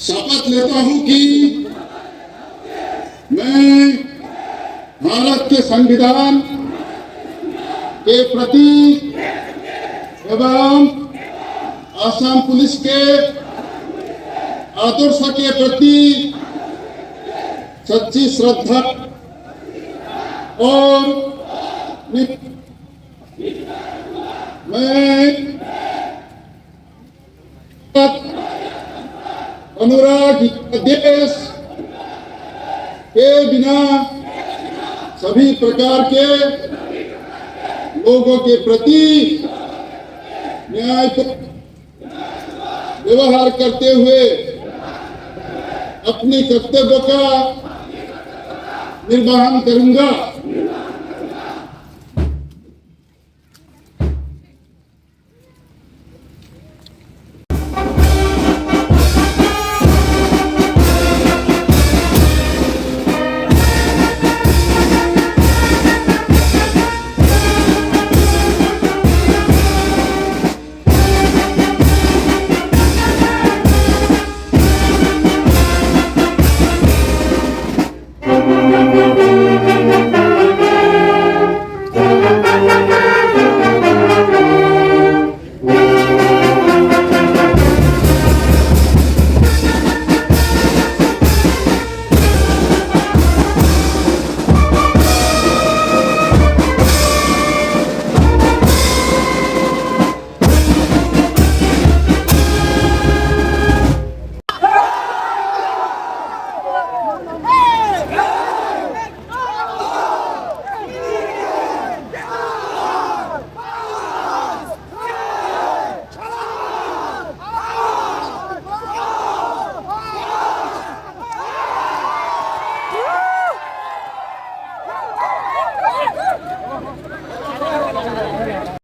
शपथ लेता हूं कि मैं भारत के संविधान के प्रति एवं असम पुलिस के आदर्श के प्रति सच्ची श्रद्धा और मैं अनुराग देश के बिना सभी प्रकार के लोगों के प्रति न्याय व्यवहार करते हुए अपने कर्तव्य का निर्वहन करूंगा।